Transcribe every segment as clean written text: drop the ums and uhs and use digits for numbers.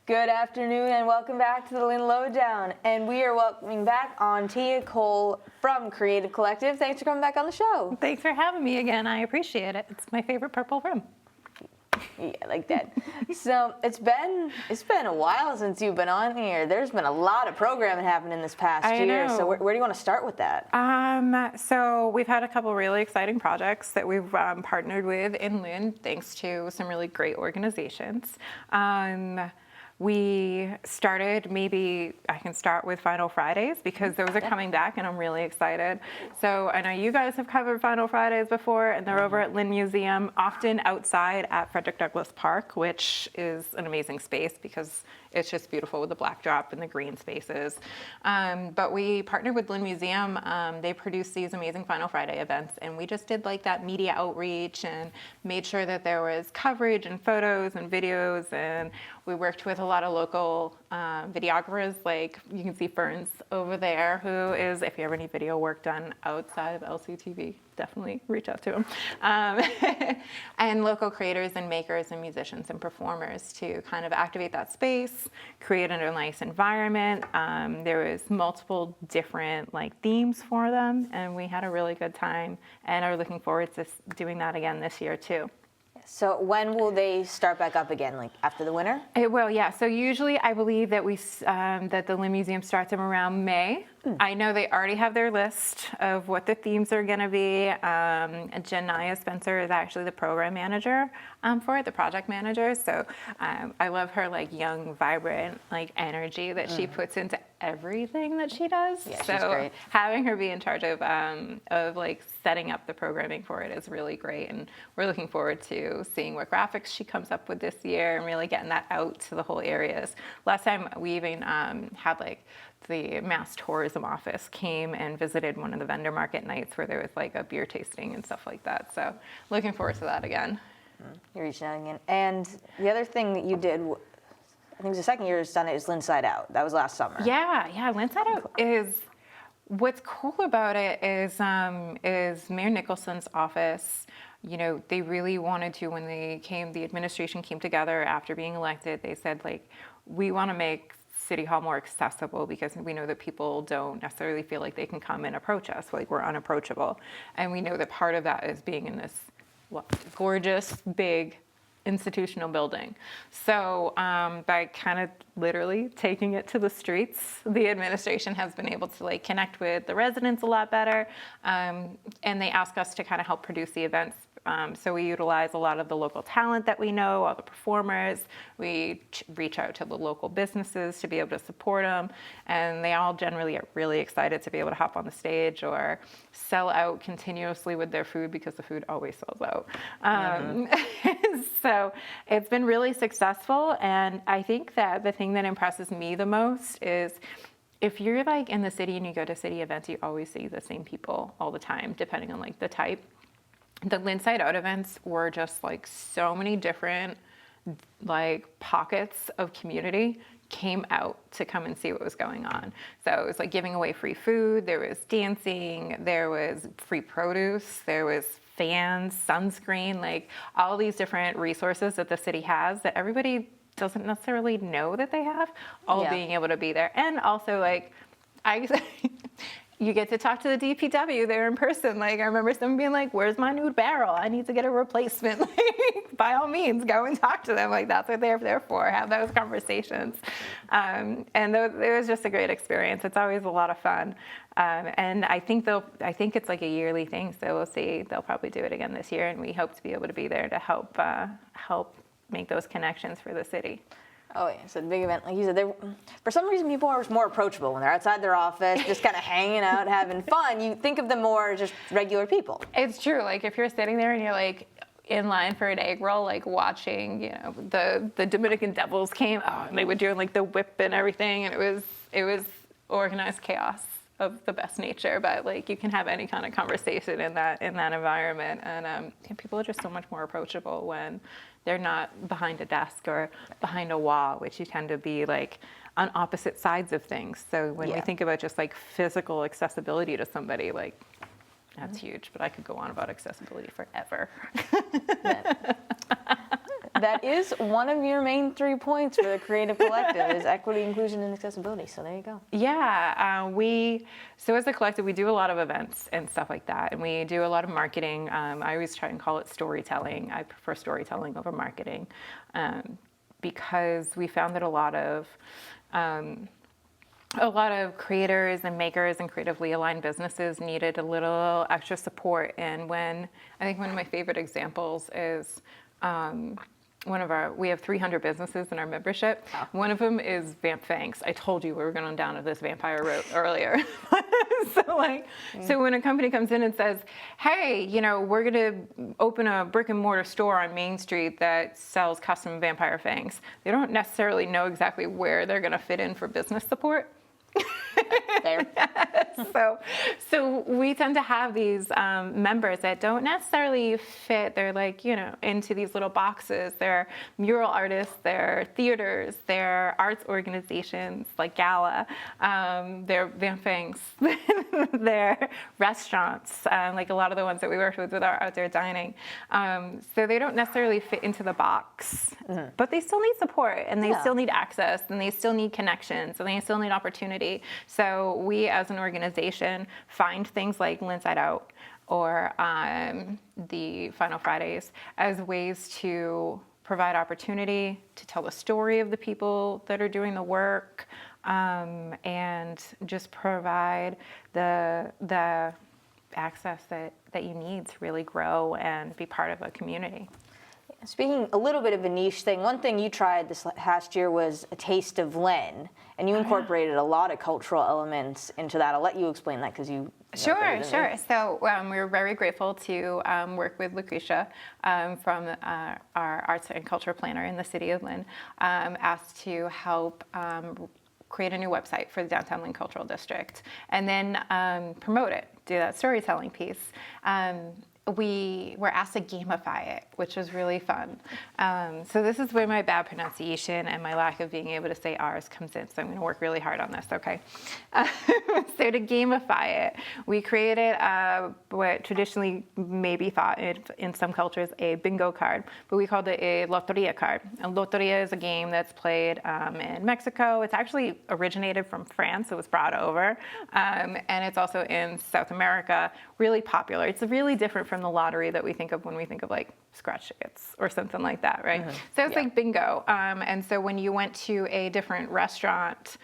Good afternoon and welcome back to the Lynn Lowdown. And we are welcoming back on Tia Cole from Creative Collective. Thanks for coming back on the show. Thanks for having me again. I appreciate it. It's my favorite purple room. Yeah, like that. So it's been a while since you've been on here. There's been a lot of programming happening this past year. Know. So where do you want to start with that? So we've had a couple really exciting projects that we've partnered with in Lynn, thanks to some really great organizations. We started, maybe I can start with Final Fridays because those are coming back and I'm really excited. So I know you guys have covered Final Fridays before and they're over at Lynn Museum, often outside at Frederick Douglass Park, which is an amazing space because it's just beautiful with the black drop and the green spaces. But we partnered with Lynn Museum. They produce these amazing Final Friday events and we just did like that media outreach and made sure that there was coverage and photos and videos, and we worked with a lot of local videographers, like you can see Ferns over there, who is, if you have any video work done outside of LCTV, definitely reach out to him. And local creators and makers and musicians and performers to kind of activate that space, create a nice environment. There was multiple different like themes for them, and we had a really good time and are looking forward to doing that again this year too. So when will they start back up again? Like after the winter? It will, yeah. So usually I believe that that the Lynn Museum starts them around May. I know they already have their list of what the themes are going to be. Janaya Spencer is actually the program manager for it, the project manager. So I love her like young, vibrant like energy that she puts into everything that she does. Yeah, so she's great. Having her be in charge of like setting up the programming for it is really great, and we're looking forward to seeing what graphics she comes up with this year and really getting that out to the whole areas. Last time we even had like the Mass Tourism Office came and visited one of the vendor market nights where there was like a beer tasting and stuff like that. So looking forward to that again. You're reaching out again. And the other thing that you did, I think it was the second year it's done it, is Lynn Side Out. That was last summer. Yeah, Lynn Side Out is, what's cool about it is Mayor Nicholson's office, you know, they really wanted to, when the administration came together after being elected, they said like, we want to make City Hall more accessible because we know that people don't necessarily feel like they can come and approach us, like we're unapproachable. And we know that part of that is being in this gorgeous, big institutional building. So by kind of literally taking it to the streets, the administration has been able to like connect with the residents a lot better. And they ask us to kind of help produce the events. So we utilize a lot of the local talent that we know, all the performers. We reach out to the local businesses to be able to support them. And they all generally are really excited to be able to hop on the stage or sell out continuously with their food because the food always sells out. So it's been really successful. And I think that the thing that impresses me the most is if you're like in the city and you go to city events, you always see the same people all the time, depending on like the type. The Lynn Side Out events were just like so many different like pockets of community came out to come and see what was going on. So it was like giving away free food, there was dancing, there was free produce, there was fans, sunscreen, like all these different resources that the city has that everybody doesn't necessarily know that they have, all being able to be there. And also like, you get to talk to the DPW there in person. Like I remember someone being like, where's my new barrel? I need to get a replacement. Like by all means, go and talk to them. Like that's what they're there for, have those conversations. And it was just a great experience. It's always a lot of fun. And I think it's like a yearly thing. So we'll see, they'll probably do it again this year. And we hope to be able to be there to help make those connections for the city. Oh, yeah, it's a big event. Like you said, for some reason, people are more approachable when they're outside their office, just kind of hanging out, having fun. You think of them more as just regular people. It's true. Like, if you're sitting there and you're, like, in line for an egg roll, like, watching, you know, the Dominican Devils came, and they were doing, like, the whip and everything, and it was organized chaos of the best nature, but, like, you can have any kind of conversation in that environment, and people are just so much more approachable when they're not behind a desk or behind a wall, which you tend to be like on opposite sides of things. So when we think about just like physical accessibility to somebody, like that's huge, but I could go on about accessibility forever. That is one of your main 3 points for the Creative Collective is equity, inclusion, and accessibility. So there you go. Yeah, so as a collective, we do a lot of events and stuff like that, and we do a lot of marketing. I always try and call it storytelling. I prefer storytelling over marketing because we found that a lot of creators and makers and creatively aligned businesses needed a little extra support. And I think one of my favorite examples is we have 300 businesses in our membership. Oh. One of them is Vamp Fangs. I told you we were going down to this vampire road earlier. So when a company comes in and says, hey, we're going to open a brick and mortar store on Main Street that sells custom vampire fangs, they don't necessarily know exactly where they're going to fit in for business support. There. So we tend to have these members that don't necessarily fit. They're into these little boxes. They're mural artists, they're theaters, they're arts organizations like Gala, they're Van Fangs, they're restaurants, like a lot of the ones that we worked with our outdoor dining. So they don't necessarily fit into the box, but they still need support, and they still need access, and they still need connections, and they still need opportunity. So we, as an organization, find things like Inside Out or the Final Fridays as ways to provide opportunity, to tell the story of the people that are doing the work, and just provide the access that you need to really grow and be part of a community. Speaking a little bit of a niche thing, one thing you tried this past year was a taste of Lynn, and you incorporated a lot of cultural elements into that. I'll let you explain that because you. Sure. So we're very grateful to work with Lucretia from our arts and culture planner in the city of Lynn, asked to help create a new website for the Downtown Lynn Cultural District, and then promote it, do that storytelling piece. We were asked to gamify it, which was really fun. So this is where my bad pronunciation and my lack of being able to say R's comes in. So I'm going to work really hard on this, okay? So to gamify it, we created what traditionally may be thought in some cultures a bingo card, but we called it a loteria card. A loteria is a game that's played in Mexico. It's actually originated from France. It was brought over. And it's also in South America, really popular. It's really different from the lottery that we think of when we think of like scratch tickets or something like that, right? Mm-hmm. So it's like bingo. And so when you went to a different restaurant,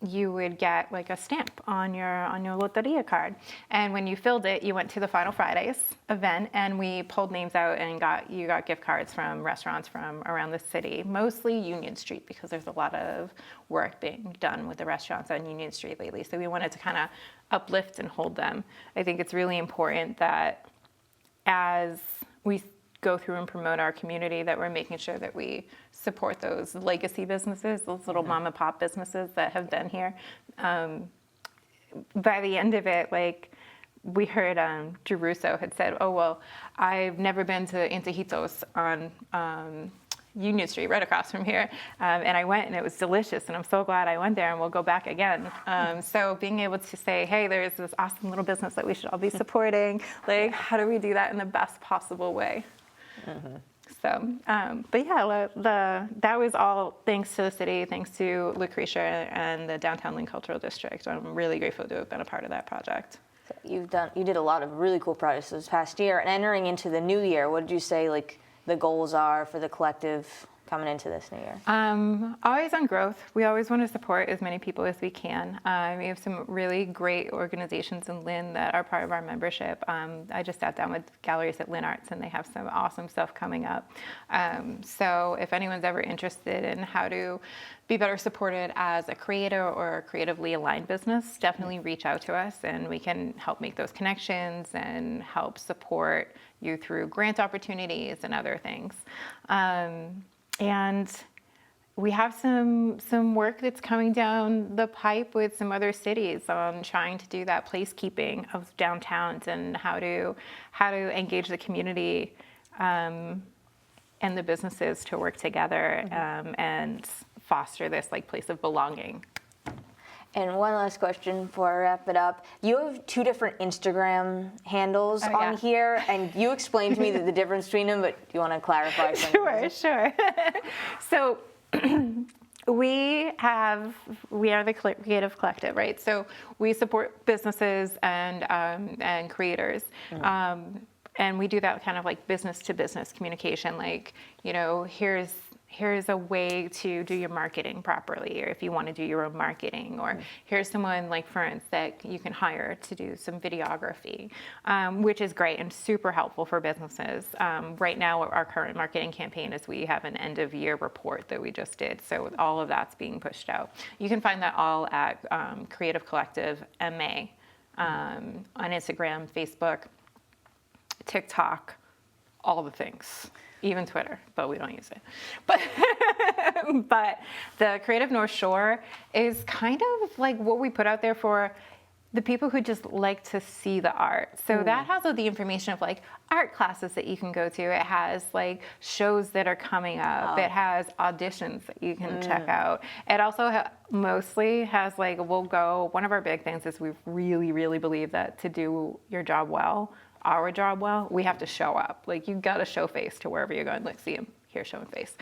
you would get like a stamp on your loteria card. And when you filled it, you went to the Final Fridays event, and we pulled names out and you got gift cards from restaurants from around the city, mostly Union Street, because there's a lot of work being done with the restaurants on Union Street lately. So we wanted to kind of uplift and hold them. I think it's really important that as we go through and promote our community, that we're making sure that we support those legacy businesses, those little mom and pop businesses that have been here. By the end of it, like we heard Drew Russo had said, oh, well, I've never been to Antojitos on Union Street, right across from here. And I went, and it was delicious, and I'm so glad I went there, and we'll go back again. So being able to say, hey, there's this awesome little business that we should all be supporting. Like, how do we do that in the best possible way? Mm-hmm. So, but yeah, that was all thanks to the city, thanks to Lucretia and the Downtown Lynn Cultural District. I'm really grateful to have been a part of that project. So you did a lot of really cool projects this past year, and entering into the new year, what did you say like the goals are for the collective coming into this new year? Always on growth. We always want to support as many people as we can. We have some really great organizations in Lynn that are part of our membership. I just sat down with Galleries at Lynn Arts, and they have some awesome stuff coming up. So if anyone's ever interested in how to be better supported as a creator or a creatively aligned business, definitely reach out to us, and we can help make those connections and help support you through grant opportunities and other things. And we have some work that's coming down the pipe with some other cities on trying to do that placekeeping of downtowns and how to engage the community and the businesses to work together and foster this like place of belonging. And one last question before I wrap it up. You have 2 different Instagram handles on here, and you explained to me the difference between them, but do you want to clarify for me? Sure. So we are the Creative Collective, right? So we support businesses and creators. And we do that kind of like business to business communication, like, here's a way to do your marketing properly, or if you want to do your own marketing, or here's someone like, for instance, that you can hire to do some videography, which is great and super helpful for businesses. Right now, our current marketing campaign is we have an end of year report that we just did. So all of that's being pushed out. You can find that all at Creative Collective MA on Instagram, Facebook, TikTok, all the things. Even Twitter, but we don't use it. But the Creative North Shore is kind of like what we put out there for the people who just like to see the art. So that has all the information of like art classes that you can go to. It has like shows that are coming up. It has auditions that you can check out. It also mostly has like, one of our big things is we really, really believe that to do your job well, our job well, we have to show up. Like, you got to show face to wherever you're going. Like, see him here showing face.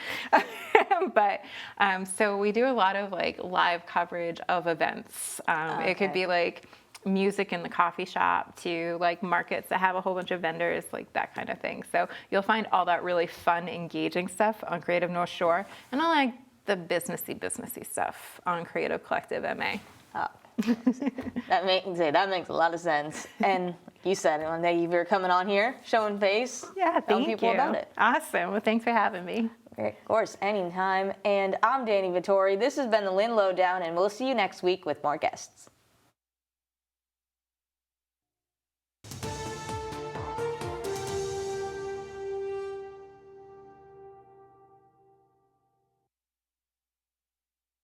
But so we do a lot of like live coverage of events. It could be like music in the coffee shop to like markets that have a whole bunch of vendors, like that kind of thing. So you'll find all that really fun, engaging stuff on Creative North Shore, and all like the businessy stuff on Creative Collective MA. That makes a lot of sense. And you said one day you're coming on here, showing face, telling people about it. Awesome. Well, thanks for having me. Great. Of course, anytime. And I'm Danny Vittori. This has been the Lynn Lowdown, and we'll see you next week with more guests.